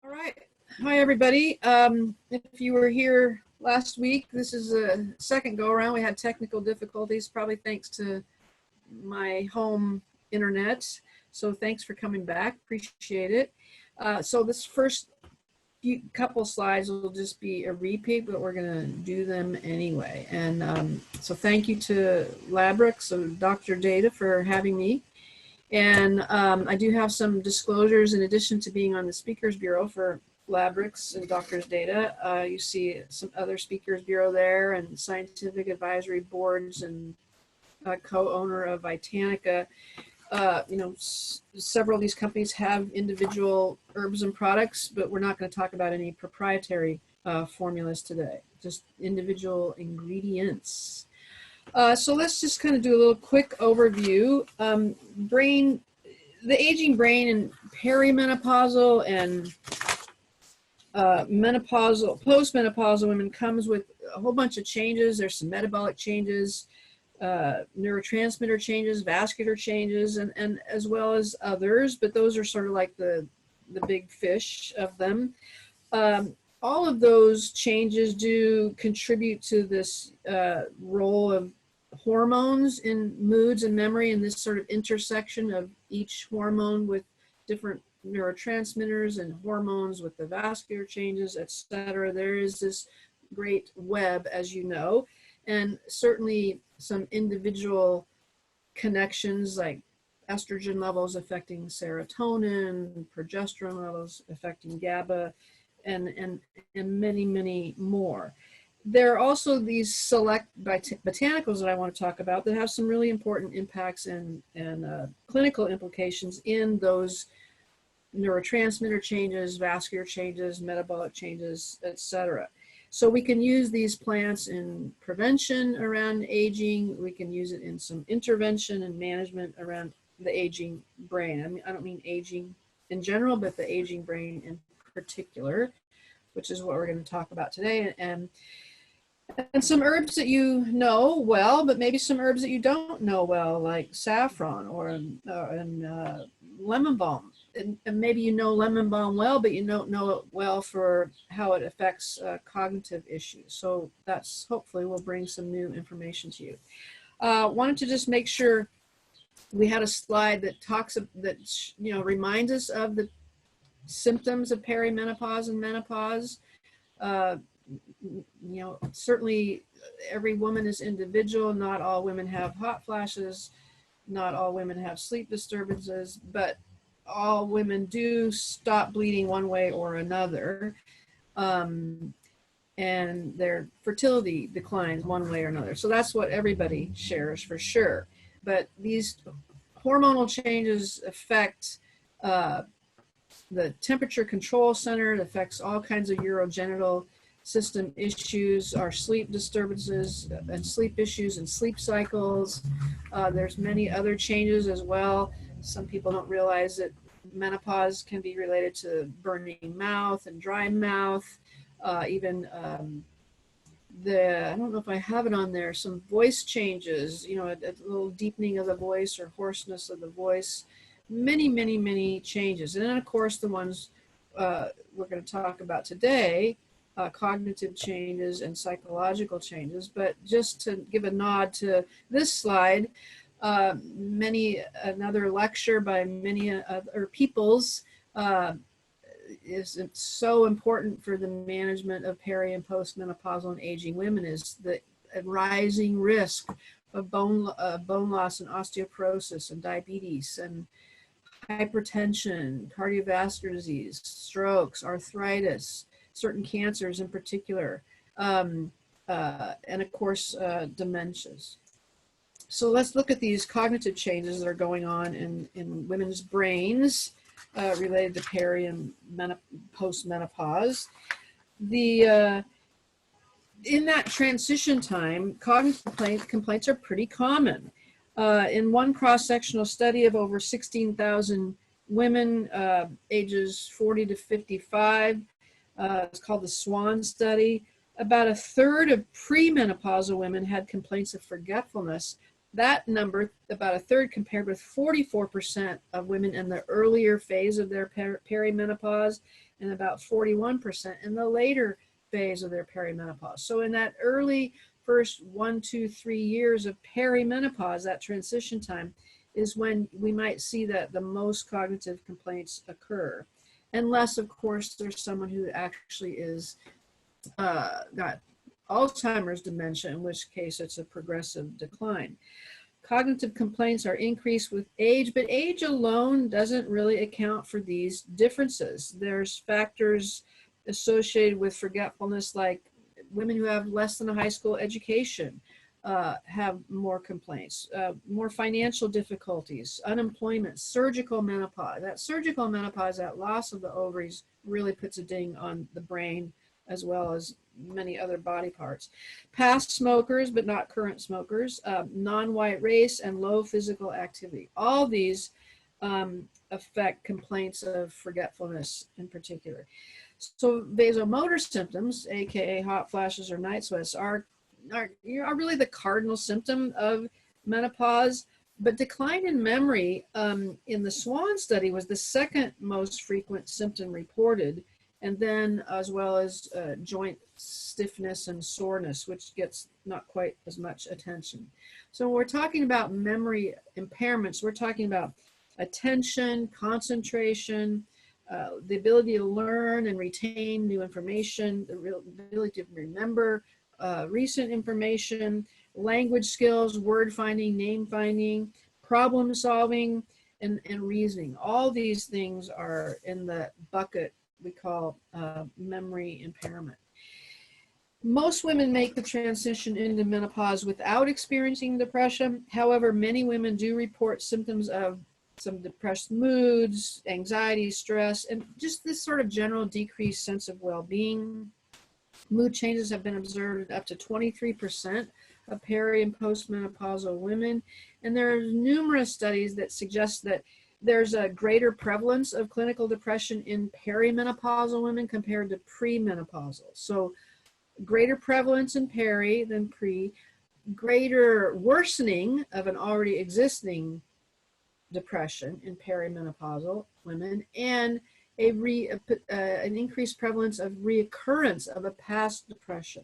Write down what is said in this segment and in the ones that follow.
All right. Hi, everybody. If you were here last week, this is a second go around. We had technical difficulties, probably thanks to my home internet. So thanks for coming back. Appreciate it. So this first couple slides will just be a repeat, but we're going to do them anyway. And so thank you to Labrix and Dr. Data for having me. And I do have some disclosures in addition to being on the Speakers Bureau for Labrix and Doctors Data. You see some other Speakers Bureau there and scientific advisory boards and co-owner of Botanica. Several of these companies have individual herbs and products, but we're not going to talk about any proprietary formulas today, just individual ingredients. So let's just kind of do a little quick overview. The aging brain in perimenopausal and menopausal, postmenopausal women comes with a whole bunch of changes. There's some metabolic changes, neurotransmitter changes, vascular changes, and as well as others, but those are sort of like the big fish of them. All of those changes do contribute to this role of hormones in moods and memory, and this sort of intersection of each hormone with different neurotransmitters and hormones with the vascular changes, etc. There is this great web, as you know, and certainly some individual connections like estrogen levels affecting serotonin, progesterone levels affecting GABA, and many, many more. There are also these select botanicals that I want to talk about that have some really important impacts and clinical implications in those neurotransmitter changes, vascular changes, metabolic changes, etc. So we can use these plants in prevention around aging. We can use it in some intervention and management around the aging brain. I mean, I don't mean aging in general, but the aging brain in particular, which is what we're going to talk about today. And some herbs that you know well, but maybe some herbs that you don't know well, like saffron or lemon balm. And maybe you know lemon balm well, but you don't know it well for how it affects cognitive issues. So that's hopefully will bring some new information to you. Wanted to just make sure we had a slide that talks reminds us of the symptoms of perimenopause and menopause. Certainly every woman is individual. Not all women have hot flashes. Not all women have sleep disturbances, but all women do stop bleeding one way or another. And their fertility declines one way or another. So that's what everybody shares for sure. But these hormonal changes affect the temperature control center. It affects all kinds of urogenital system issues, our sleep disturbances and sleep issues and sleep cycles. There's many other changes as well. Some people don't realize that menopause can be related to burning mouth and dry mouth. I don't know if I have it on there, some voice changes, a little deepening of the voice or hoarseness of the voice. Many, many, many changes. And then, of course, the ones we're going to talk about today, cognitive changes and psychological changes. But just to give a nod to this slide, another lecture by many other peoples is so important for the management of peri and postmenopausal and aging women is the rising risk of bone loss and osteoporosis and diabetes and hypertension, cardiovascular disease, strokes, arthritis, certain cancers in particular, and of course, dementias. So let's look at these cognitive changes that are going on in women's brains related to peri and postmenopause. In that transition time, cognitive complaints are pretty common. In one cross-sectional study of over 16,000 women ages 40 to 55, it's called the SWAN study, about a third of premenopausal women had complaints of forgetfulness, That number, about a third, compared with 44% of women in the earlier phase of their perimenopause and about 41% in the later phase of their perimenopause. So in that early first 1, 2, 3 years of perimenopause, that transition time, is when we might see that the most cognitive complaints occur. Unless, of course, there's someone who actually is got Alzheimer's dementia, in which case it's a progressive decline. Cognitive complaints are increased with age, but age alone doesn't really account for these differences. There's factors associated with forgetfulness, like women who have less than a high school education have more complaints, more financial difficulties, unemployment, surgical menopause. That surgical menopause, that loss of the ovaries, really puts a ding on the brain as well as many other body parts. Past smokers, but not current smokers, non-white race, and low physical activity. All these affect complaints of forgetfulness in particular. So vasomotor symptoms, aka hot flashes or night sweats, are really the cardinal symptom of menopause. But decline in memory in the SWAN study was the second most frequent symptom reported, and then as well as joint stiffness and soreness, which gets not quite as much attention. So when we're talking about memory impairments, we're talking about attention, concentration, the ability to learn and retain new information, the ability to remember recent information, language skills, word finding, name finding, problem solving, and reasoning. All these things are in the bucket we call memory impairment. Most women make the transition into menopause without experiencing depression. However, many women do report symptoms of some depressed moods, anxiety, stress, and just this sort of general decreased sense of well-being. Mood changes have been observed up to 23% of peri and postmenopausal women. And there are numerous studies that suggest that there's a greater prevalence of clinical depression in perimenopausal women compared to premenopausal. So greater prevalence in peri than pre, greater worsening of an already existing depression in perimenopausal women, and an increased prevalence of reoccurrence of a past depression.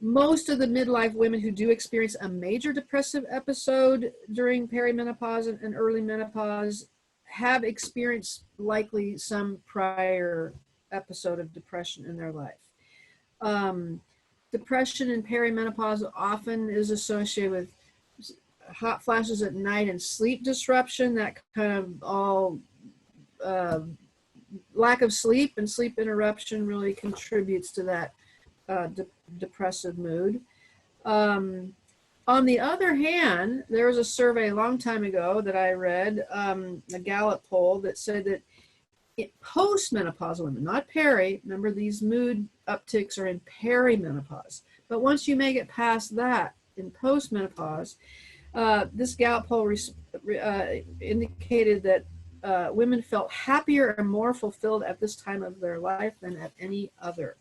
Most of the midlife women who do experience a major depressive episode during perimenopause and early menopause have experienced likely some prior episode of depression in their life. Depression in perimenopause often is associated with hot flashes at night and sleep disruption. That kind of all lack of sleep and sleep interruption really contributes to that depressive mood. On the other hand, there was a survey a long time ago that I read, a Gallup poll, that said that postmenopausal women, not peri, remember these mood upticks are in perimenopause, but once you make it past that in postmenopause, this Gallup poll indicated that women felt happier and more fulfilled at this time of their life than at any other.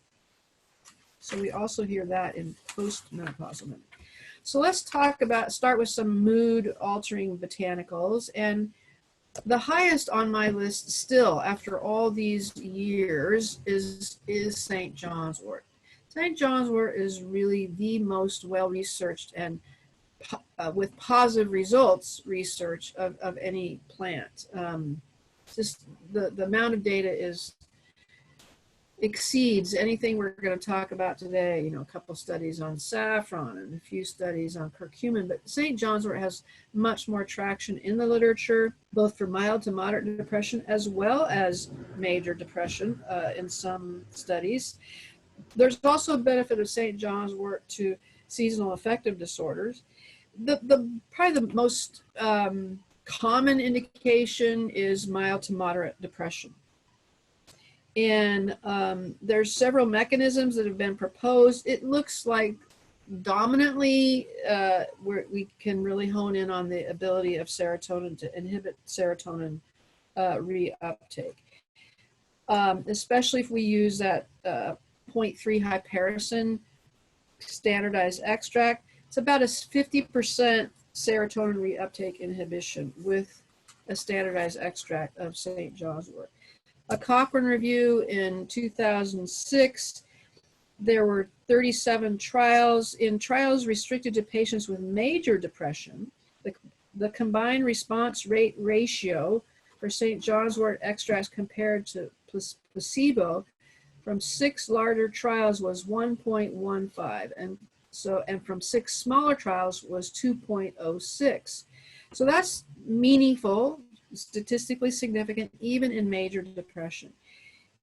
So we also hear that in postmenopausal women. So let's start with some mood altering botanicals. And the highest on my list still, after all these years, is St. John's wort. St. John's wort is really the most well-researched and with positive results research of any plant. Just the amount of data exceeds anything we're going to talk about today. You know, a couple studies on saffron and a few studies on curcumin, but St. John's wort has much more traction in the literature, both for mild to moderate depression as well as major depression in some studies. There's also a benefit of St. John's wort to seasonal affective disorders. Probably the most common indication is mild to moderate depression. And there's several mechanisms that have been proposed. It looks like dominantly we can really hone in on the ability of serotonin to inhibit serotonin reuptake, especially if we use that 0.3 hypericin standardized extract. It's about a 50% serotonin reuptake inhibition with a standardized extract of St. John's wort. A Cochrane review in 2006, there were 37 trials. In trials restricted to patients with major depression, the combined response rate ratio for St. John's wort extracts compared to placebo from 6 larger trials was 1.15, and from 6 smaller trials was 2.06. So that's meaningful, statistically significant, even in major depression.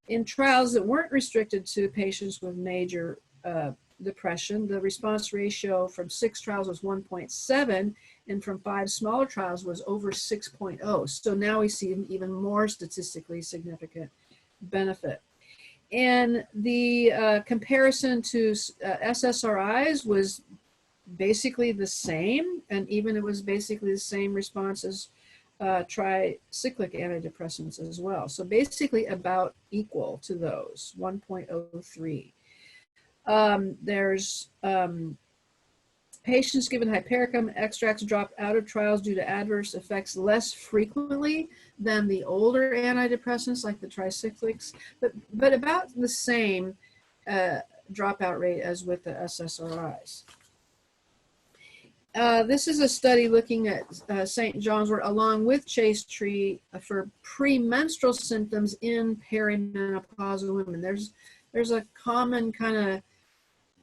In trials that weren't restricted to patients with major depression, the response ratio from 6 trials was 1.7, and from 5 smaller trials was over 6.0. So now we see an even more statistically significant benefit. And the comparison to SSRIs was basically the same, and even it was basically the same response as tricyclic antidepressants as well. So basically about equal to those, 1.03. There's patients given hypericum extracts dropped out of trials due to adverse effects less frequently than the older antidepressants like the tricyclics, but about the same dropout rate as with the SSRIs. This is a study looking at St. John's wort along with chaste tree for premenstrual symptoms in perimenopausal women. There's a common kind of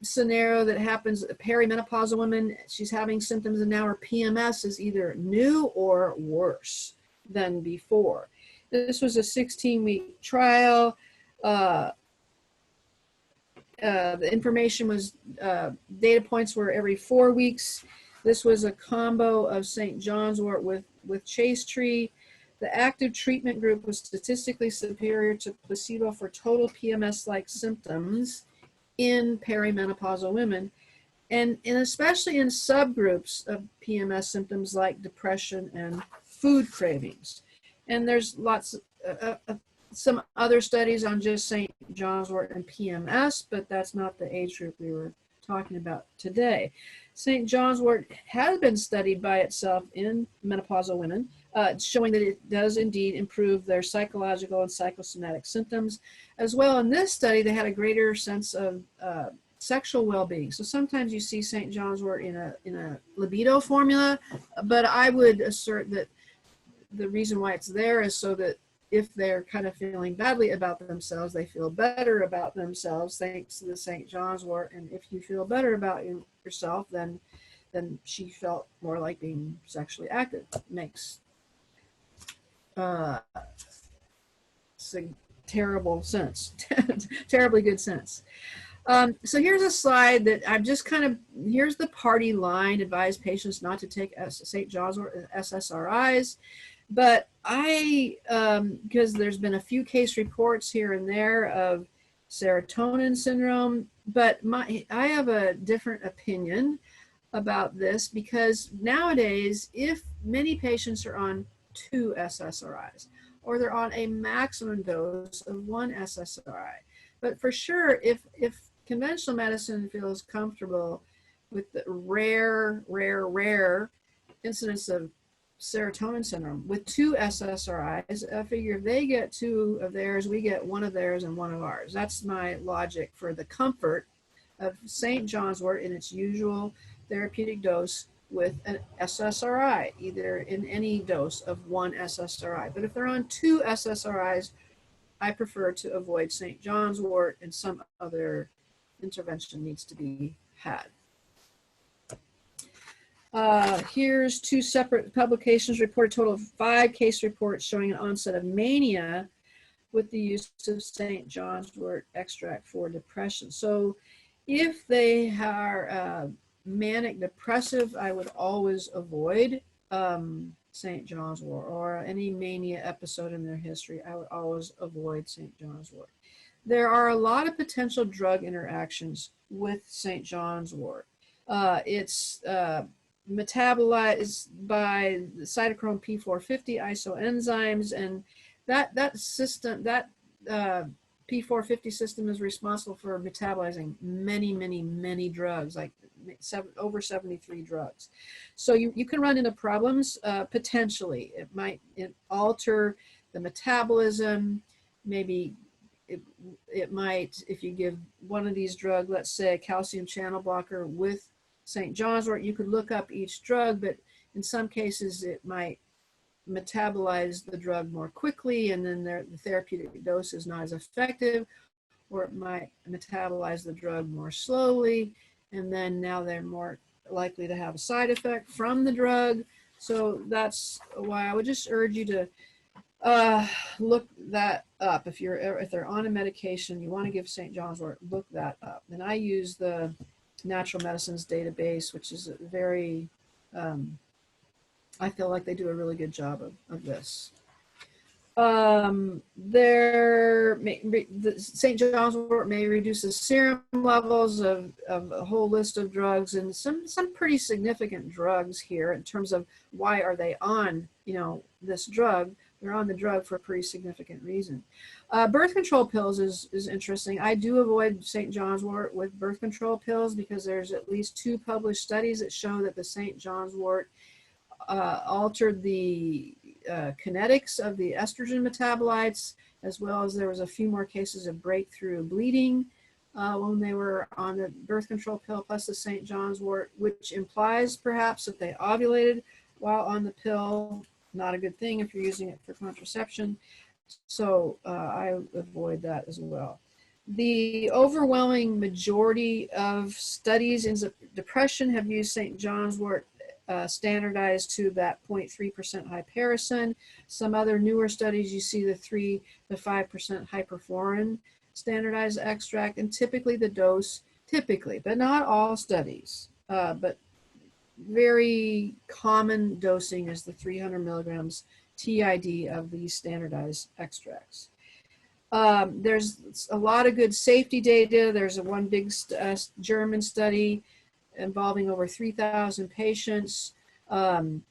scenario that happens. A perimenopausal woman, she's having symptoms, and now her PMS is either new or worse than before. This was a 16-week trial. The information was, data points were every 4 weeks. This was a combo of St. John's wort with chaste tree. The active treatment group was statistically superior to placebo for total PMS-like symptoms in perimenopausal women, and especially in subgroups of PMS symptoms like depression and food cravings. And there's lots of some other studies on just St. John's wort and PMS, but that's not the age group we were talking about today. St. John's wort has been studied by itself in menopausal women, showing that it does indeed improve their psychological and psychosomatic symptoms. As well, in this study, they had a greater sense of sexual well-being. So sometimes you see St. John's wort in a libido formula, but I would assert that the reason why it's there is so that if they're kind of feeling badly about themselves, they feel better about themselves thanks to the St. John's wort. And if you feel better about yourself, then she felt more like being sexually active. Makes terrible sense, terribly good sense. So here's a slide that I've just kind of, here's the party line, advise patients not to take St. John's wort SSRIs. But because there's been a few case reports here and there of serotonin syndrome, but I have a different opinion about this, because nowadays, if many patients are on 2 SSRIs, or they're on a maximum dose of 1 SSRI, but for sure, if conventional medicine feels comfortable with the rare incidence of serotonin syndrome with 2 SSRIs, I figure if they get 2 of theirs, we get 1 of theirs and 1 of ours. That's my logic for the comfort of St. John's wort in its usual therapeutic dose with an SSRI, either in any dose of 1 SSRI. But if they're on 2 SSRIs, I prefer to avoid St. John's wort, and some other intervention needs to be had. Here's 2 separate publications report a total of 5 case reports showing an onset of mania with the use of St. John's wort extract for depression. So if they are manic depressive, I would always avoid St. John's wort, or any mania episode in their history. I would always avoid St. John's wort. There are a lot of potential drug interactions with St. John's wort. It's metabolized by the cytochrome P450 isoenzymes, and that system, that P450 system is responsible for metabolizing many, many, many drugs, like over 73 drugs. So you can run into problems potentially. It might alter the metabolism. Maybe it might, if you give one of these drugs, let's say a calcium channel blocker with St. John's wort, you could look up each drug, but in some cases it might metabolize the drug more quickly, and then the therapeutic dose is not as effective, or it might metabolize the drug more slowly, and then now they're more likely to have a side effect from the drug. So that's why I would just urge you to look that up. If they're on a medication, you want to give St. John's wort, look that up. And I use the Natural Medicines database, which is very I feel like they do a really good job of this. The St. John's wort may reduce the serum levels of a whole list of drugs, and some pretty significant drugs here in terms of why are they on, this drug. They're on the drug for a pretty significant reason. Birth control pills is interesting. I do avoid St. John's wort with birth control pills because there's at least 2 published studies that show that the St. John's wort altered the kinetics of the estrogen metabolites, as well as there was a few more cases of breakthrough bleeding when they were on the birth control pill plus the St. John's wort, which implies perhaps that they ovulated while on the pill. Not a good thing if you're using it for contraception. So I avoid that as well. The overwhelming majority of studies in depression have used St. John's wort standardized to that 0.3% hypericin. Some other newer studies, you see the 3 to 5% hyperforin standardized extract, and typically the dose, but not all studies, but very common dosing is the 300 milligrams TID of these standardized extracts. There's a lot of good safety data. There's one big German study involving over 3,000 patients. The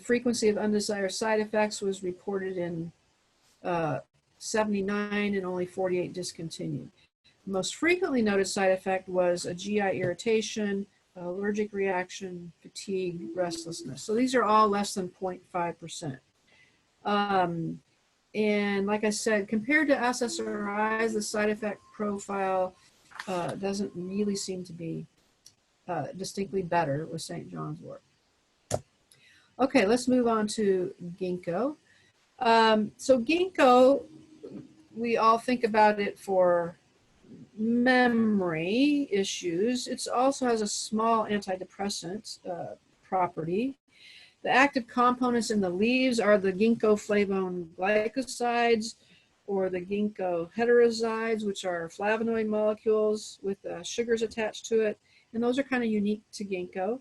frequency of undesired side effects was reported in 79 and only 48 discontinued. The most frequently noted side effect was a GI irritation, allergic reaction, fatigue, restlessness. So these are all less than 0.5%. And like I said, compared to SSRIs, the side effect profile doesn't really seem to be distinctly better with St. John's wort. Okay, let's move on to Ginkgo. So Ginkgo, we all think about it for memory issues. It also has a small antidepressant property. The active components in the leaves are the ginkgo flavone glycosides or the ginkgo heterozides, which are flavonoid molecules with sugars attached to it. And those are kind of unique to ginkgo.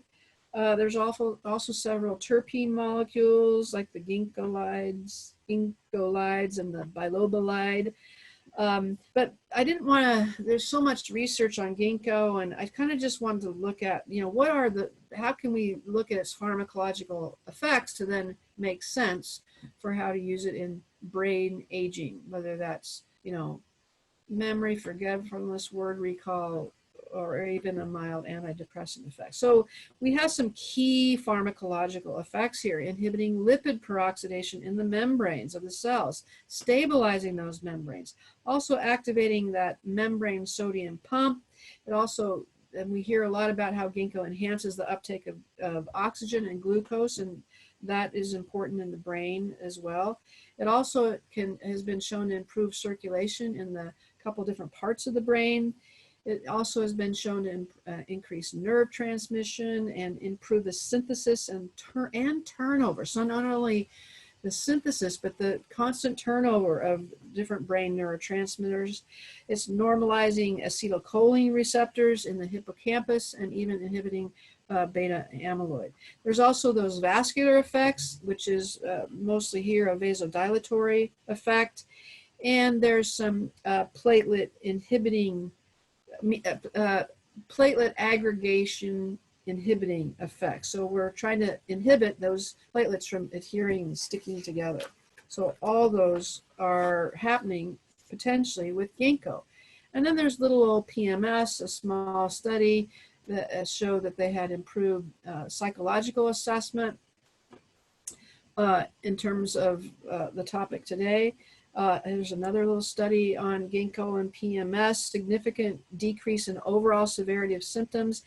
There's also several terpene molecules like the ginkgolides and the bilobalide. But I didn't want to, there's so much research on ginkgo, and I kind of just wanted to look at, how can we look at its pharmacological effects to then make sense for how to use it in brain aging, whether that's, memory, forgetfulness, word recall, or even a mild antidepressant effect. So we have some key pharmacological effects here, inhibiting lipid peroxidation in the membranes of the cells, stabilizing those membranes, also activating that membrane sodium pump. It also, and we hear a lot about how ginkgo enhances the uptake of oxygen and glucose, and that is important in the brain as well. It also has been shown to improve circulation in the couple different parts of the brain. It also has been shown to increase nerve transmission and improve the synthesis and turnover. So not only the synthesis, but the constant turnover of different brain neurotransmitters. It's normalizing acetylcholine receptors in the hippocampus and even inhibiting beta amyloid. There's also those vascular effects, which is mostly here a vasodilatory effect. And there's some platelet inhibiting platelet aggregation inhibiting effects. So we're trying to inhibit those platelets from adhering and sticking together. So all those are happening potentially with ginkgo. And then there's little old PMS, a small study that showed that they had improved psychological assessment in terms of the topic today. There's another little study on ginkgo and PMS, significant decrease in overall severity of symptoms.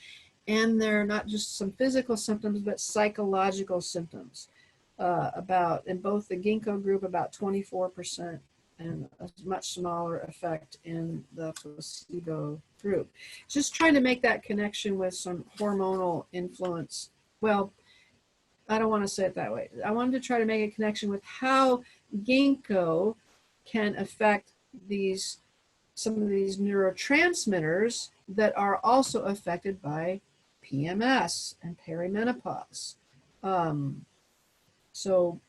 And they're not just some physical symptoms, but psychological symptoms. In both the ginkgo group, about 24%, and a much smaller effect in the placebo group. Just trying to make that connection with some hormonal influence. Well, I don't want to say it that way. I wanted to try to make a connection with how ginkgo can affect some of these neurotransmitters that are also affected by PMS and perimenopause. So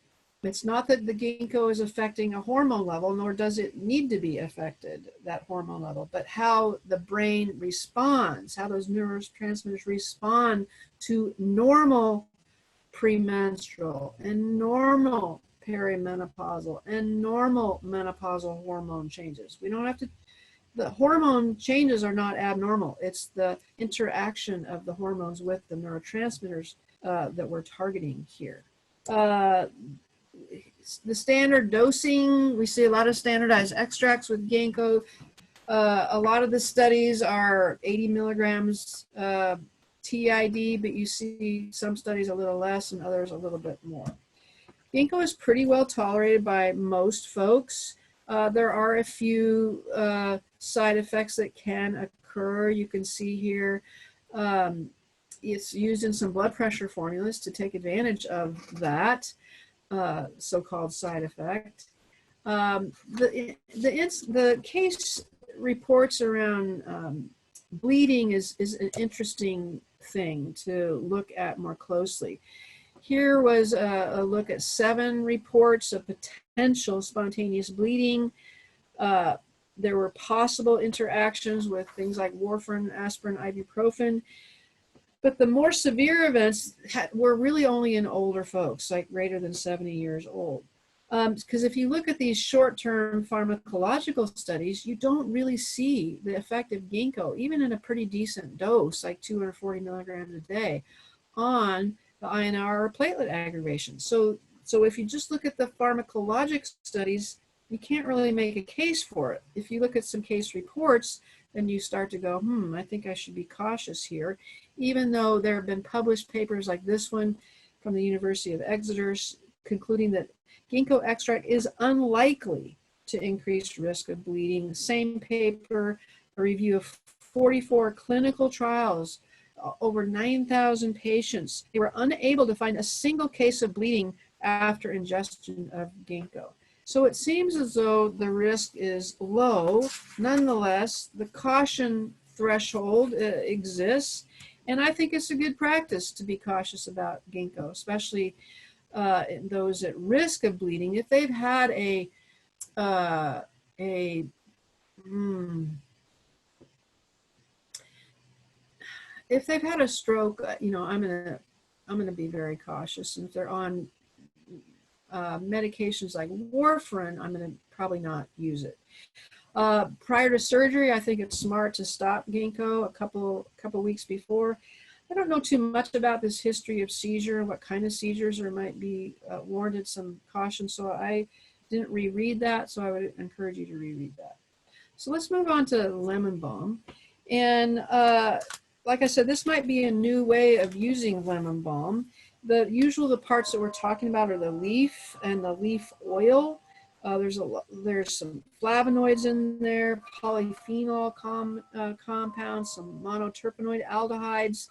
it's not that the ginkgo is affecting a hormone level, nor does it need to be affected, that hormone level, but how the brain responds, how those neurotransmitters respond to normal premenstrual and normal perimenopausal and normal menopausal hormone changes. We don't have to, the hormone changes are not abnormal. It's the interaction of the hormones with the neurotransmitters that we're targeting here. The standard dosing, we see a lot of standardized extracts with ginkgo. A lot of the studies are 80 milligrams TID, but you see some studies a little less and others a little bit more. Ginkgo is pretty well tolerated by most folks. There are a few side effects that can occur. You can see here it's used in some blood pressure formulas to take advantage of that so-called side effect. The case reports around bleeding is an interesting thing to look at more closely. Here was a look at 7 reports of potential spontaneous bleeding. There were possible interactions with things like warfarin, aspirin, ibuprofen. But the more severe events were really only in older folks, like greater than 70 years old. Because if you look at these short-term pharmacological studies, you don't really see the effect of ginkgo, even in a pretty decent dose, like 240 milligrams a day, on the INR or platelet aggregation. So if you just look at the pharmacologic studies, you can't really make a case for it. If you look at some case reports, then you start to go, I think I should be cautious here, even though there have been published papers like this one from the University of Exeter concluding that ginkgo extract is unlikely to increase risk of bleeding. The same paper, a review of 44 clinical trials, over 9,000 patients. They were unable to find a single case of bleeding after ingestion of ginkgo. So it seems as though the risk is low. Nonetheless, the caution threshold exists, and I think it's a good practice to be cautious about ginkgo, especially those at risk of bleeding. If they've had if they've had a stroke, I'm gonna be very cautious. And if they're on medications like warfarin, I'm going to probably not use it. Prior to surgery, I think it's smart to stop ginkgo a couple weeks before. I don't know too much about this history of seizure, what kind of seizures there might be warranted some caution. So I didn't reread that, so I would encourage you to reread that. So let's move on to lemon balm. And like I said, this might be a new way of using lemon balm. The parts that we're talking about are the leaf and the leaf oil. There's some flavonoids in there, polyphenol compounds, some monoterpenoid aldehydes,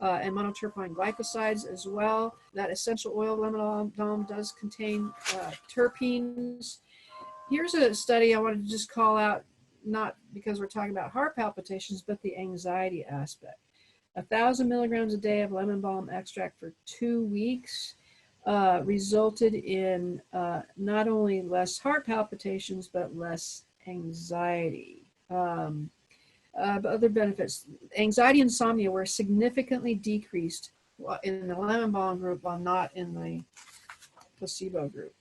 and monoterpene glycosides as well. That essential oil lemon balm does contain terpenes. Here's a study I wanted to just call out, not because we're talking about heart palpitations, but the anxiety aspect. 1,000 milligrams a day of lemon balm extract for 2 weeks resulted in not only less heart palpitations, but less anxiety. But other benefits, anxiety and insomnia were significantly decreased in the lemon balm group while not in the placebo group.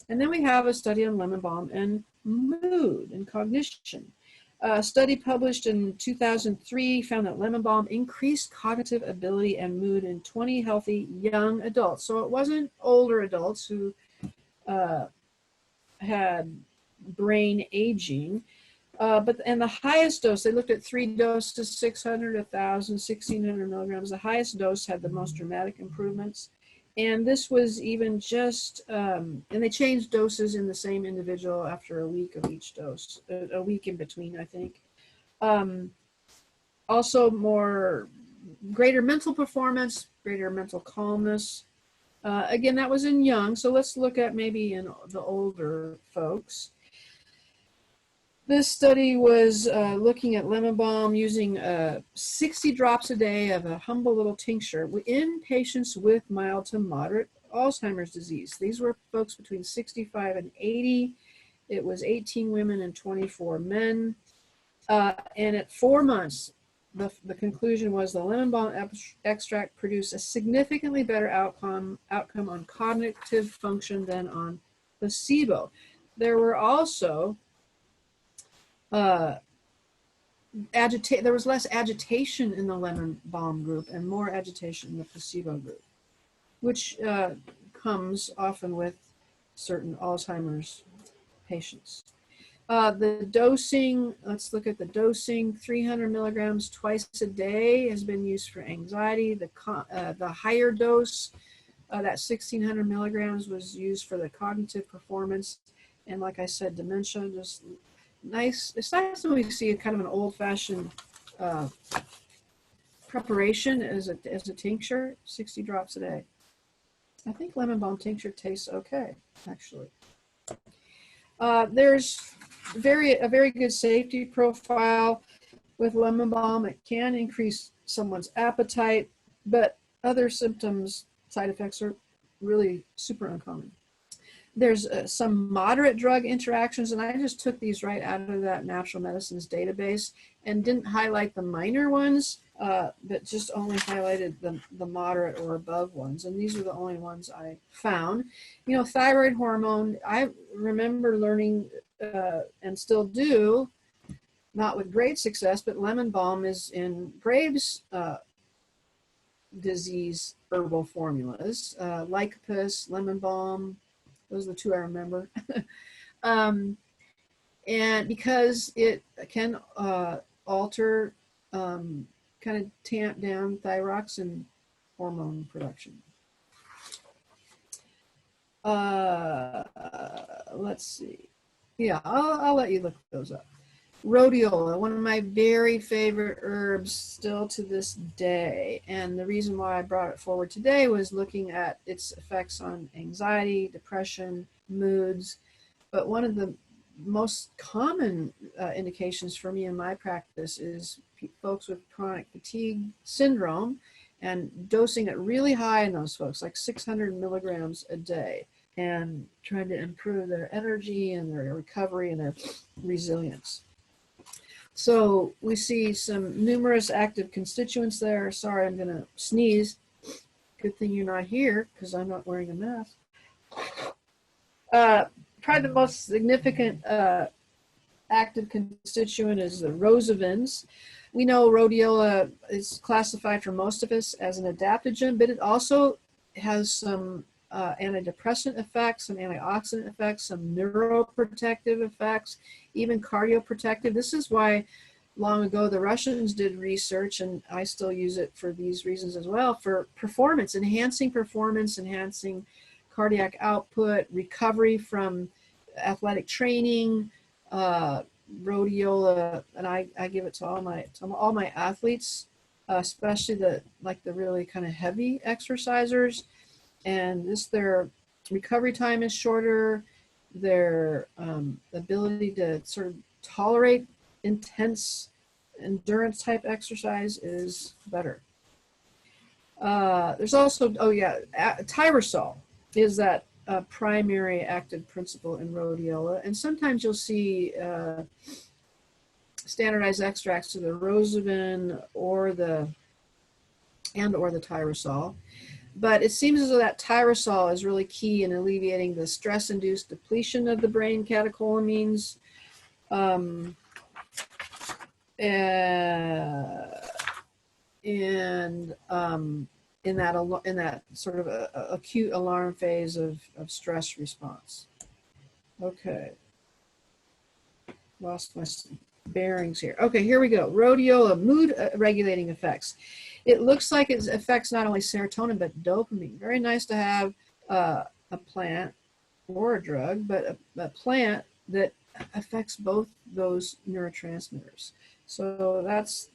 And then we have a study on lemon balm and mood and cognition. A study published in 2003 found that lemon balm increased cognitive ability and mood in 20 healthy young adults. So it wasn't older adults who had brain aging. And the highest dose, they looked at 3 doses, 600, 1,000, 1,600 milligrams. The highest dose had the most dramatic improvements. And this was even just, and they changed doses in the same individual after a week of each dose, a week in between, I think. Also greater mental performance, greater mental calmness. Again, that was in young, so let's look at maybe in the older folks. This study was looking at lemon balm using 60 drops a day of a humble little tincture in patients with mild to moderate Alzheimer's disease. These were folks between 65 and 80. It was 18 women and 24 men. And at 4 months, the conclusion was the lemon balm extract produced a significantly better outcome on cognitive function than on placebo. There were also there was less agitation in the lemon balm group and more agitation in the placebo group, which comes often with certain Alzheimer's patients. The dosing, let's look at the dosing. 300 milligrams twice a day has been used for anxiety. The higher dose, that 1,600 milligrams, was used for the cognitive performance. And like I said, dementia, just nice. It's nice when we see a kind of an old-fashioned preparation as a tincture, 60 drops a day. I think lemon balm tincture tastes okay, actually. There's a very good safety profile with lemon balm. It can increase someone's appetite, but other symptoms, side effects are really super uncommon. There's some moderate drug interactions, and I just took these right out of that natural medicines database and didn't highlight the minor ones, but just only highlighted the moderate or above ones. And these are the only ones I found. You know, thyroid hormone, I remember learning and still do, not with great success, but lemon balm is in Graves' disease herbal formulas, lycopus, lemon balm. Those are the two I remember. And because it can alter, kind of tamp down thyroxine hormone production. Let's see. Yeah, I'll let you look those up. Rhodiola, one of my very favorite herbs still to this day. And the reason why I brought it forward today was looking at its effects on anxiety, depression, moods. But one of the most common indications for me in my practice is folks with chronic fatigue syndrome, and dosing it really high in those folks, like 600 milligrams a day, and trying to improve their energy and their recovery and their resilience. So we see some numerous active constituents there. Sorry, I'm going to sneeze. Good thing you're not here because I'm not wearing a mask. Probably the most significant active constituent is the rosavins. We know rhodiola is classified for most of us as an adaptogen, but it also has some antidepressant effects, some antioxidant effects, some neuroprotective effects, even cardioprotective. This is why long ago the Russians did research, and I still use it for these reasons as well, for performance, enhancing cardiac output, recovery from athletic training. Rhodiola, and I give it to all my athletes, especially the really kind of heavy exercisers. And their recovery time is shorter. Their ability to sort of tolerate intense endurance type exercise is better. There's also, tyrosol is that primary active principle in rhodiola. And sometimes you'll see standardized extracts to the rosavin or the tyrosol. But it seems as though that tyrosol is really key in alleviating the stress-induced depletion of the brain catecholamines. In that sort of acute alarm phase of stress response. Okay, lost my bearings here. Okay, here we go. Rhodiola, mood regulating effects. It looks like it affects not only serotonin but dopamine. Very nice to have a plant or a drug, but a plant that affects both those neurotransmitters. So that's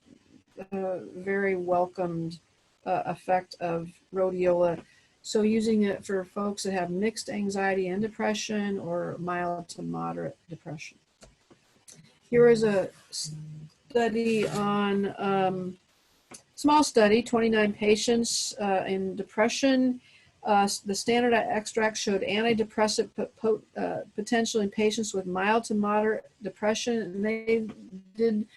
a very welcomed effect of rhodiola. So using it for folks that have mixed anxiety and depression or mild to moderate depression. Here is a study on, small study, 29 patients in depression. The standard extract showed antidepressant potential in patients with mild to moderate depression, and they did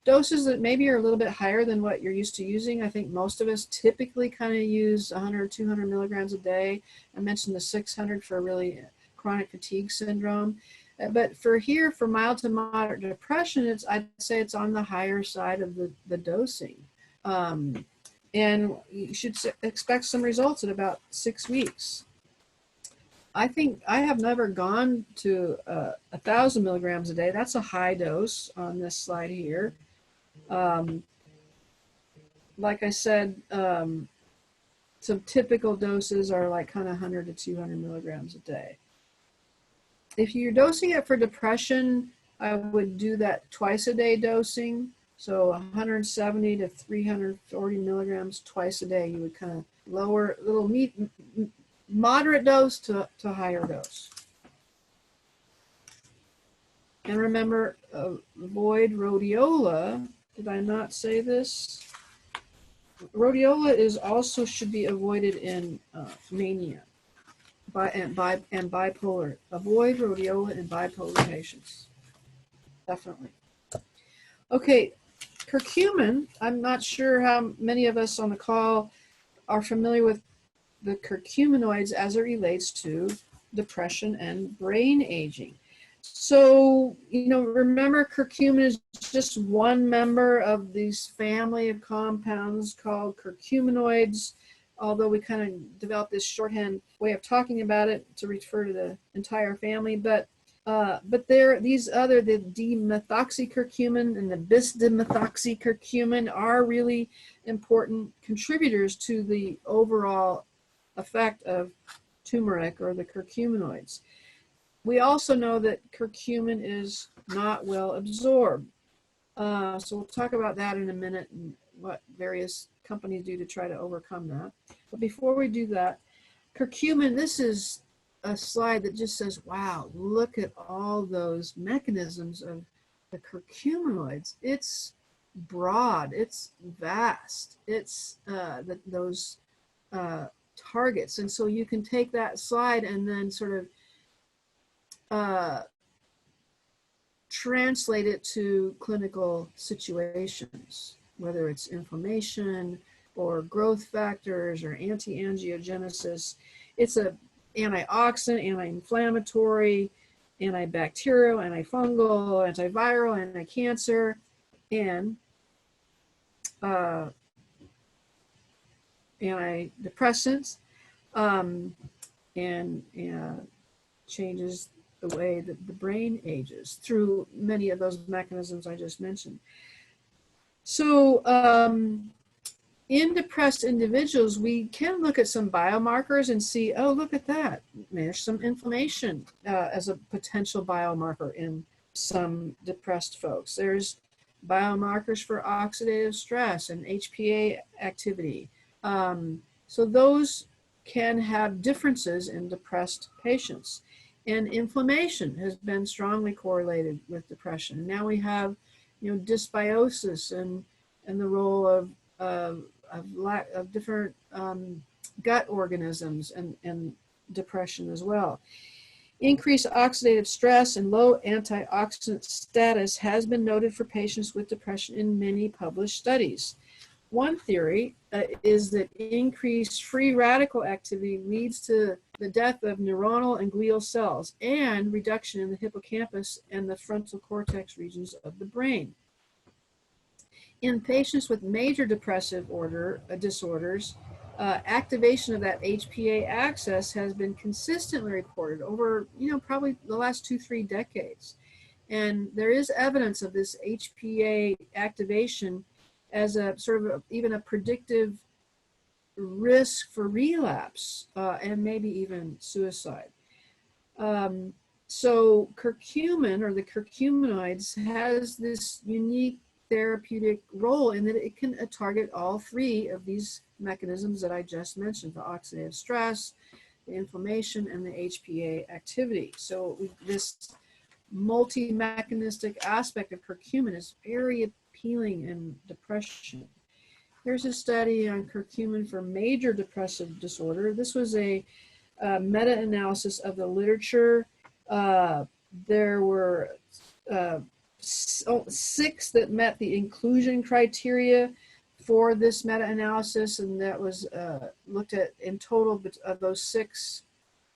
doses that maybe are a little bit higher than what you're used to using. I think most of us typically kind of use 100, 200 milligrams a day. I mentioned the 600 for really chronic fatigue syndrome. But for mild to moderate depression, I'd say it's on the higher side of the dosing. And you should expect some results in about 6 weeks. I think I have never gone to 1,000 milligrams a day. That's a high dose on this slide here. Like I said, some typical doses are like kind of 100 to 200 milligrams a day. If you're dosing it for depression, I would do that twice a day dosing. So 170 to 340 milligrams twice a day. You would kind of lower a little moderate dose to higher dose. And remember, avoid rhodiola. Did I not say this? Rhodiola should be avoided in mania and bipolar. Avoid rhodiola in bipolar patients. Definitely. Okay, curcumin. I'm not sure how many of us on the call are familiar with the curcuminoids as it relates to depression and brain aging. So, remember, curcumin is just one member of these family of compounds called curcuminoids, although we kind of developed this shorthand way of talking about it to refer to the entire family. But these the D-methoxycurcumin and the bis-dimethoxycurcumin are really important contributors to the overall effect of turmeric or the curcuminoids. We also know that curcumin is not well absorbed. So we'll talk about that in a minute and what various companies do to try to overcome that. But before we do that, curcumin, this is a slide that just says, wow, look at all those mechanisms of the curcuminoids. It's broad, it's vast, it's those targets. And so you can take that slide and then sort of translate it to clinical situations, whether it's inflammation or growth factors or anti-angiogenesis. It's an antioxidant, anti-inflammatory, antibacterial, antifungal, antiviral, anti-cancer, and antidepressants, and changes the way that the brain ages through many of those mechanisms I just mentioned. So in depressed individuals, we can look at some biomarkers and see, oh, look at that. There's some inflammation as a potential biomarker in some depressed folks. There's biomarkers for oxidative stress and HPA activity. So those can have differences in depressed patients. And inflammation has been strongly correlated with depression. Now we have, dysbiosis and the role of different gut organisms and depression as well. Increased oxidative stress and low antioxidant status has been noted for patients with depression in many published studies. One theory is that increased free radical activity leads to the death of neuronal and glial cells and reduction in the hippocampus and the frontal cortex regions of the brain. In patients with major depressive disorders, activation of that HPA axis has been consistently reported over, probably the last 2-3 decades. And there is evidence of this HPA activation as a sort of even a predictive risk for relapse and maybe even suicide. So curcumin, or the curcuminoids, has this unique therapeutic role in that it can target all three of these mechanisms that I just mentioned: the oxidative stress, the inflammation, and the HPA activity. So this multi-mechanistic aspect of curcumin is very appealing in depression. Here's a study on curcumin for major depressive disorder. This was a meta-analysis of the literature. There were 6 that met the inclusion criteria for this meta-analysis, and that was looked at in total of those 6.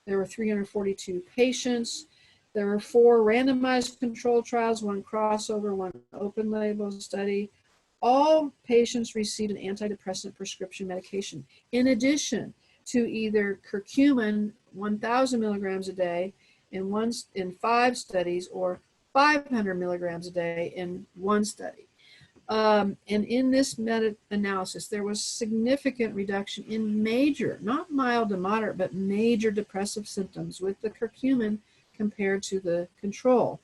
There were 342 patients. There were 4 randomized control trials, 1 crossover, 1 open label study. All patients received an antidepressant prescription medication in addition to either curcumin 1,000 milligrams a day in 5 studies, or 500 milligrams a day in 1 study. And in this meta-analysis, there was significant reduction in major, not mild to moderate, but major depressive symptoms with the curcumin compared to the control.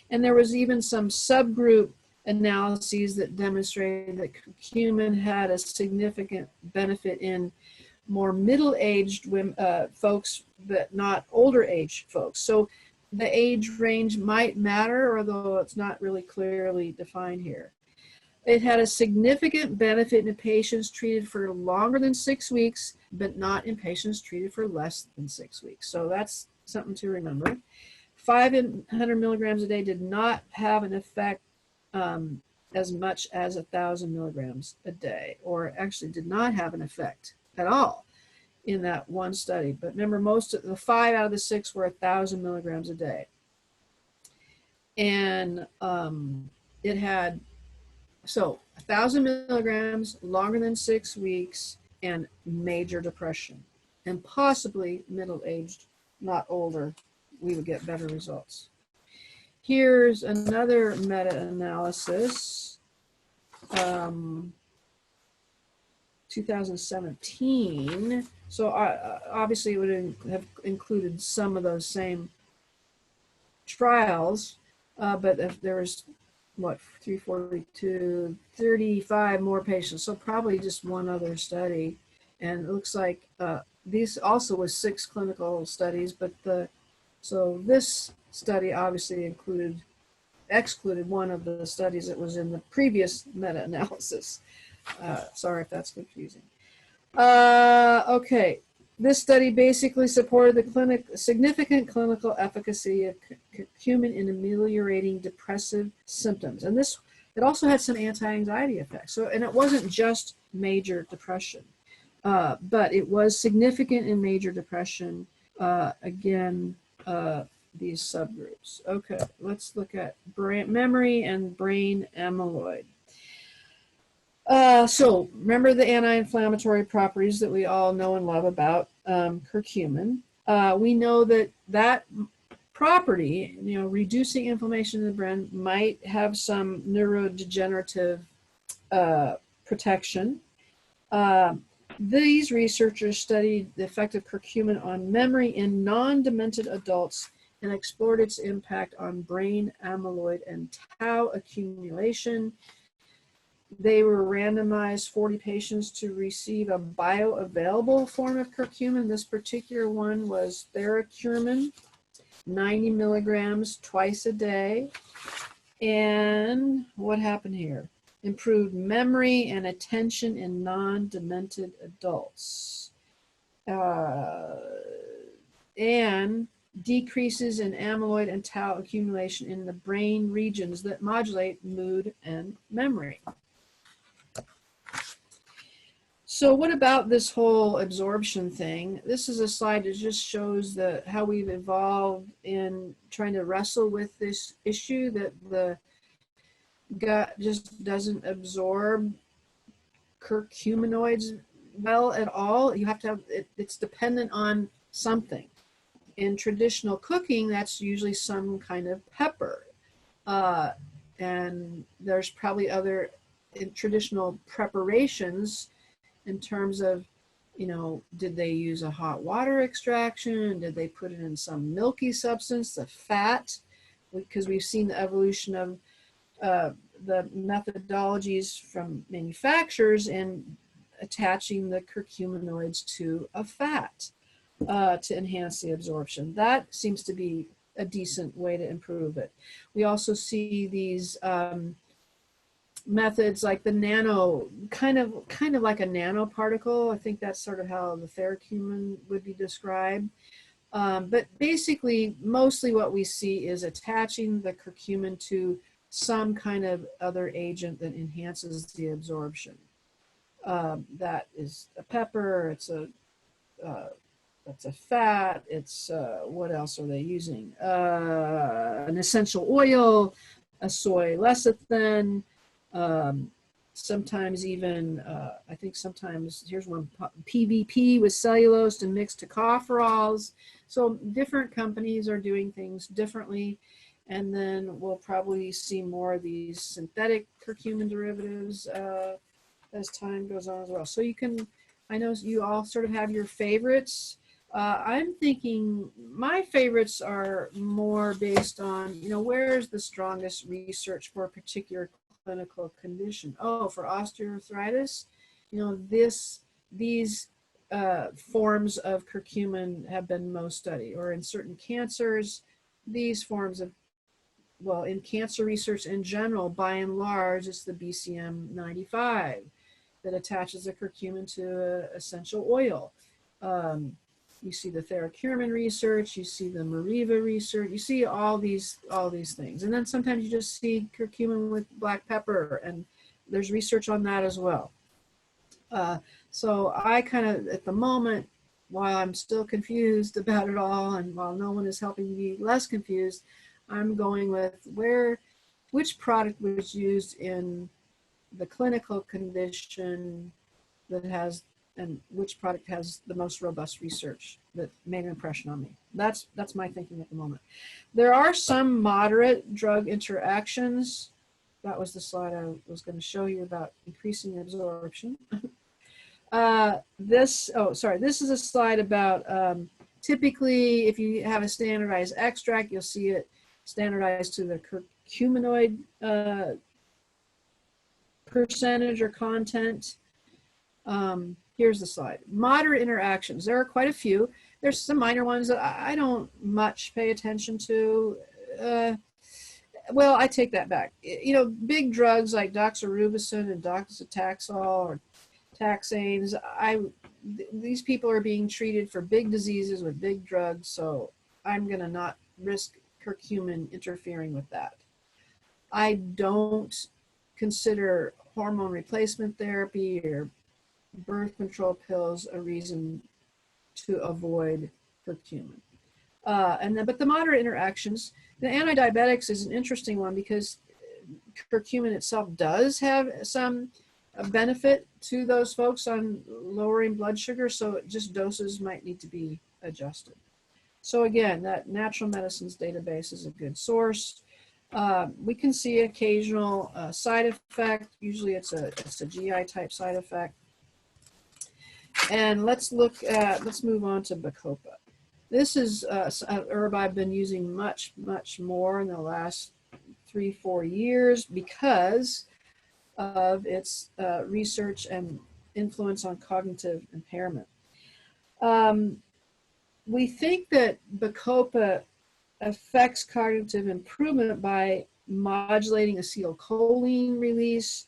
And there was even some subgroup analyses that demonstrated that curcumin had a significant benefit in more middle-aged folks, but not older-aged folks. So the age range might matter, although it's not really clearly defined here. It had a significant benefit in patients treated for longer than 6 weeks, but not in patients treated for less than 6 weeks. So that's something to remember. 500 milligrams a day did not have an effect as much as 1,000 milligrams a day, or actually did not have an effect at all in that 1 study. But remember, most of the 5 out of the 6 were 1,000 milligrams a day. And it had, 1,000 milligrams, longer than 6 weeks, and major depression, and possibly middle-aged, not older, we would get better results. Here's another meta-analysis, 2017. So obviously it would have included some of those same trials, but if there was, 342, 35 more patients, so probably just 1 other study. And it looks like these also was 6 clinical studies, but so this study obviously excluded 1 of the studies that was in the previous meta-analysis. Sorry if that's confusing. Okay, this study basically supported the significant clinical efficacy of curcumin in ameliorating depressive symptoms. And it also had some anti-anxiety effects. So, and it wasn't just major depression, but it was significant in major depression. Again, these subgroups. Okay, let's look at memory and brain amyloid. So remember the anti-inflammatory properties that we all know and love about curcumin. We know that property, reducing inflammation in the brain, might have some neurodegenerative protection. These researchers studied the effect of curcumin on memory in non-demented adults and explored its impact on brain amyloid and tau accumulation. They were randomized 40 patients to receive a bioavailable form of curcumin. This particular one was Curcumin, 90 milligrams twice a day. And what happened here? Improved memory and attention in non-demented adults. And decreases in amyloid and tau accumulation in the brain regions that modulate mood and memory. So what about this whole absorption thing? This is a slide that just shows how we've evolved in trying to wrestle with this issue that the gut just doesn't absorb curcuminoids well at all. You have to have it's dependent on something. In traditional cooking, that's usually some kind of pepper. And there's probably other in traditional preparations in terms of, did they use a hot water extraction? Did they put it in some milky substance, the fat? Because we've seen the evolution of the methodologies from manufacturers in attaching the curcuminoids to a fat to enhance the absorption. That seems to be a decent way to improve it. We also see these methods like the nano, kind of like a nanoparticle. I think that's sort of how the curcumin would be described. But basically, mostly what we see is attaching the curcumin to some kind of other agent that enhances the absorption. That is a pepper, it's a fat, it's what else are they using? An essential oil, a soy lecithin, sometimes even, I think sometimes, here's one, PVP with cellulose and mixed tocopherols. So different companies are doing things differently. And then we'll probably see more of these synthetic curcumin derivatives as time goes on as well. So you can, I know you all sort of have your favorites. I'm thinking my favorites are more based on, where's the strongest research for a particular clinical condition? Oh, for osteoarthritis, these forms of curcumin have been most studied, or in certain cancers, these forms of, well, in cancer research in general, by and large, it's the BCM 95 that attaches a curcumin to essential oil. You see the Curcumin research, you see the Mariva research, you see all these things. And then sometimes you just see curcumin with black pepper, and there's research on that as well. So I kind of, at the moment, while I'm still confused about it all, and while no one is helping me be less confused, I'm going with which product was used in the clinical condition that has, and which product has the most robust research that made an impression on me. That's my thinking at the moment. There are some moderate drug interactions. That was the slide I was going to show you about increasing absorption. This is a slide about typically if you have a standardized extract, you'll see it standardized to the curcuminoid percentage or content. Here's the slide. Moderate interactions. There are quite a few. There's some minor ones that I don't much pay attention to. Well, I take that back. Big drugs like doxorubicin and docetaxel or taxanes, these people are being treated for big diseases with big drugs, so I'm going to not risk curcumin interfering with that. I don't consider hormone replacement therapy or birth control pills a reason to avoid curcumin. But the moderate interactions, the antidiabetics is an interesting one because curcumin itself does have some benefit to those folks on lowering blood sugar, so just doses might need to be adjusted. So again, that natural medicines database is a good source. We can see occasional side effect. Usually it's a GI type side effect. And let's move on to Bacopa. This is an herb I've been using much more in the last 3-4 years because of its research and influence on cognitive impairment. We think that Bacopa affects cognitive improvement by modulating acetylcholine release,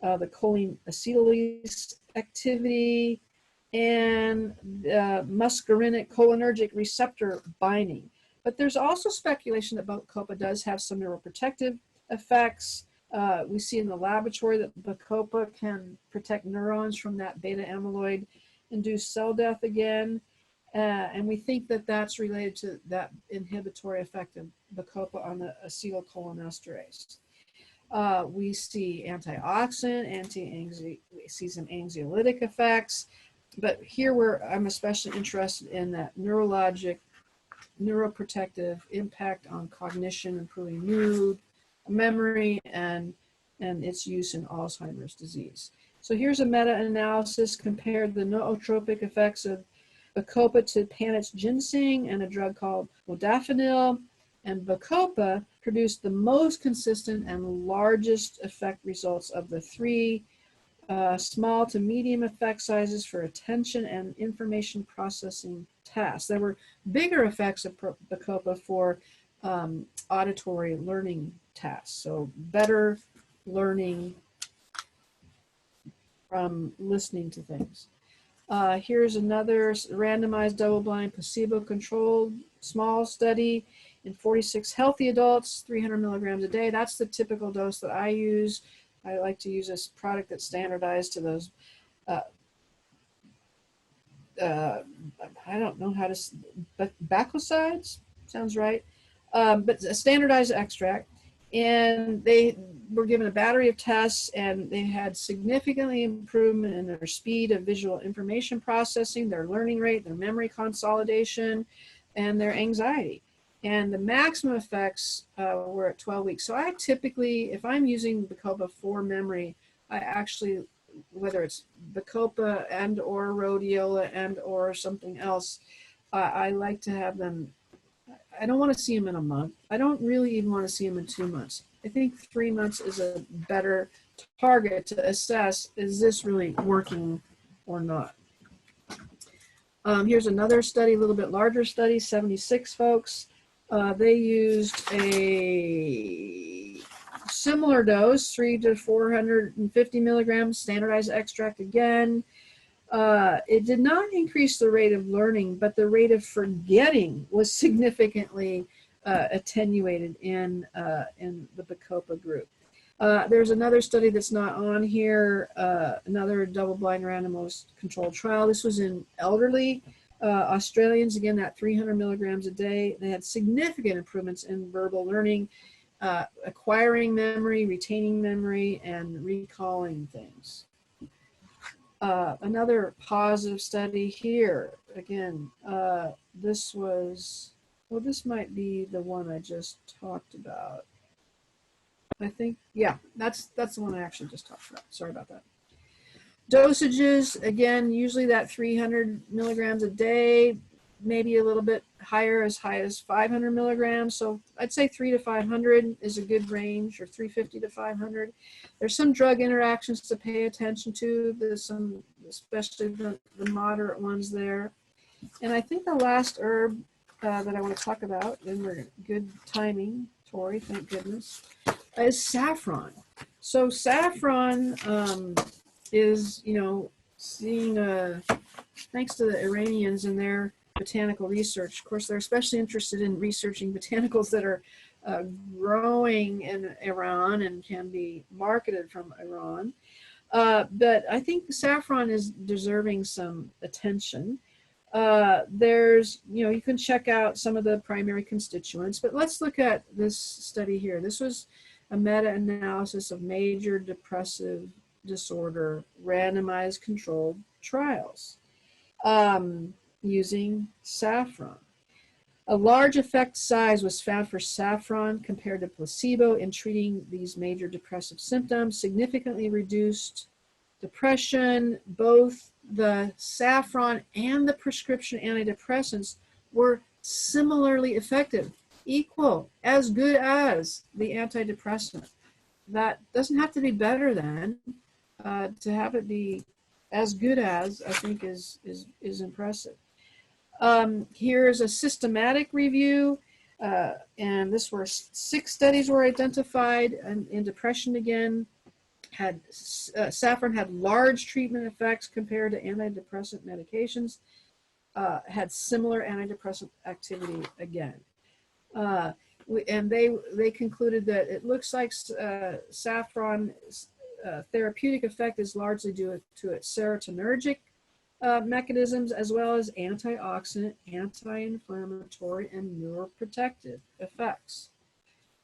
the choline acetylase activity, and muscarinic cholinergic receptor binding. But there's also speculation that Bacopa does have some neuroprotective effects We see in the laboratory that Bacopa can protect neurons from that beta amyloid induced cell death again. And we think that that's related to that inhibitory effect of Bacopa on the acetylcholinesterase. We see antioxidant, we see some anxiolytic effects, but here I'm especially interested in that neuroprotective impact on cognition, improving mood, memory, and its use in Alzheimer's disease. So here's a meta-analysis compared the nootropic effects of Bacopa to Panet's ginseng and a drug called modafinil, and Bacopa produced the most consistent and largest effect results of the three small to medium effect sizes for attention and information processing tasks. There were bigger effects of Bacopa for auditory learning tasks, so better learning from listening to things. Here's another randomized double-blind placebo-controlled small study in 46 healthy adults, 300 milligrams a day. That's the typical dose that I use. I like to use this product that's standardized to those, I don't know how to, but bacosides, sounds right, but a standardized extract. And they were given a battery of tests, and they had significantly improvement in their speed of visual information processing, their learning rate, their memory consolidation, and their anxiety. And the maximum effects were at 12 weeks. So I typically, if I'm using Bacopa for memory, I actually, whether it's Bacopa and or Rhodiola and or something else, I like to have them, I don't want to see them in a month. I don't really even want to see them in 2 months. I think 3 months is a better target to assess, is this really working or not? Here's another study, a little bit larger study, 76 folks. They used a similar dose, 300 to 450 milligrams, standardized extract again. It did not increase the rate of learning, but the rate of forgetting was significantly attenuated in the Bacopa group. There's another study that's not on here, another double-blind randomized controlled trial. This was in elderly Australians, again, at 300 milligrams a day. They had significant improvements in verbal learning, acquiring memory, retaining memory, and recalling things. Another positive study here. Again, this was, well, this might be the one I just talked about. I think, yeah, that's the one I actually just talked about. Sorry about that. Dosages, again, usually that 300 milligrams a day, maybe a little bit higher, as high as 500 milligrams. So I'd say 300 to 500 is a good range, or 350 to 500. There's some drug interactions to pay attention to. There's some, especially the moderate ones there. And I think the last herb that I want to talk about, and we're good timing, Tori, thank goodness, is saffron. So saffron is, you know, seeing, thanks to the Iranians and their botanical research. Of course, they're especially interested in researching botanicals that are growing in Iran and can be marketed from Iran. But I think saffron is deserving some attention. There's, you know, you can check out some of the primary constituents, but let's look at this study here. This was a meta-analysis of major depressive disorder randomized controlled trials using saffron. A large effect size was found for saffron compared to placebo in treating these major depressive symptoms, significantly reduced depression. Both the saffron and the prescription antidepressants were similarly effective, equal, as good as the antidepressant. That doesn't have to be better than. To have it be as good as, I think, is impressive. Here's a systematic review, and this were 6 studies were identified in depression again. Saffron had large treatment effects compared to antidepressant medications, had similar antidepressant activity again. and they concluded that it looks like saffron therapeutic effect is largely due to its serotonergic mechanisms, as well as antioxidant, anti-inflammatory, and neuroprotective effects.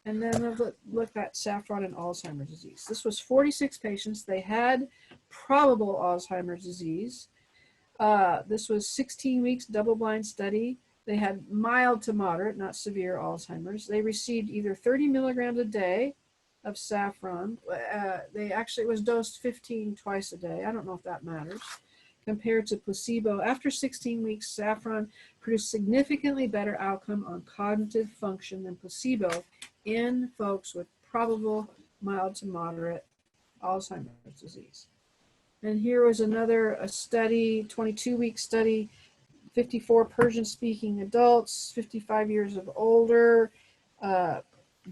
And then we'll look at saffron and Alzheimer's disease. This was 46 patients. They had probable Alzheimer's disease. This was 16 weeks double-blind study. They had mild to moderate, not severe Alzheimer's. They received either 30 milligrams a day of saffron. It was dosed 15 twice a day. I don't know if that matters. Compared to placebo, after 16 weeks, saffron produced significantly better outcome on cognitive function than placebo in folks with probable mild to moderate Alzheimer's disease. And here was another study, 22-week study, 54 Persian-speaking adults, 55 years of older,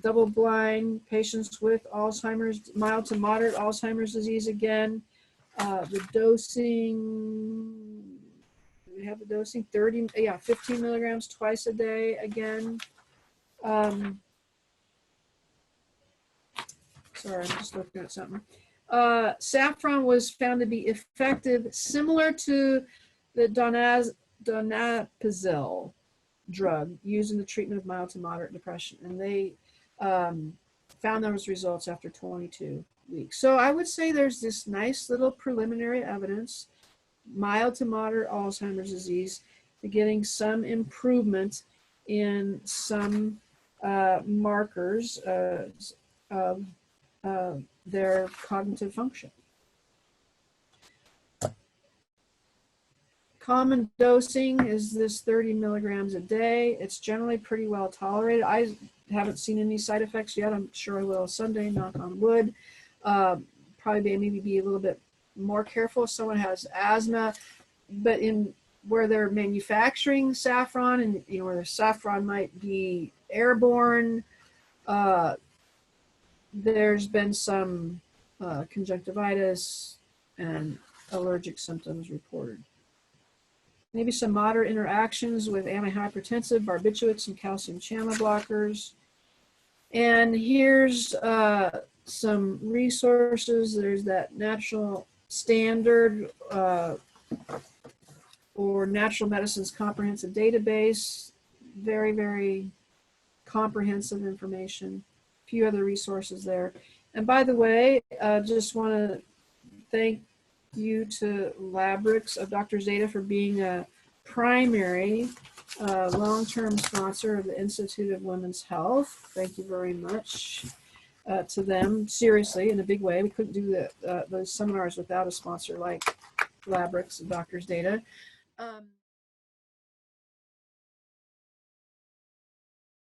double-blind patients with Alzheimer's, mild to moderate Alzheimer's disease again. The dosing, we have the dosing 15 milligrams twice a day again. Sorry, I'm just looking at something. Saffron was found to be effective, similar to the donepezil drug used in the treatment of mild to moderate depression. And they found those results after 22 weeks. So I would say there's this nice little preliminary evidence, mild to moderate Alzheimer's disease, getting some improvement in some markers of their cognitive function. Common dosing is this 30 milligrams a day. It's generally pretty well tolerated. I haven't seen any side effects yet. I'm sure I will someday, knock on wood. Probably maybe be a little bit more careful if someone has asthma, but in where they're manufacturing saffron and where the saffron might be airborne, there's been some conjunctivitis and allergic symptoms reported. Maybe some moderate interactions with antihypertensive, barbiturates, and calcium channel blockers. And here's some resources. There's that Natural Standard or Natural Medicine's Comprehensive Database. Very, very comprehensive information. A few other resources there. And by the way, just want to thank you to Labrix of Dr. Zeta for being a primary long-term sponsor of the Institute of Women's Health. Thank you very much to them, seriously, in a big way. We couldn't do those seminars without a sponsor like Labrix and Dr. Zeta.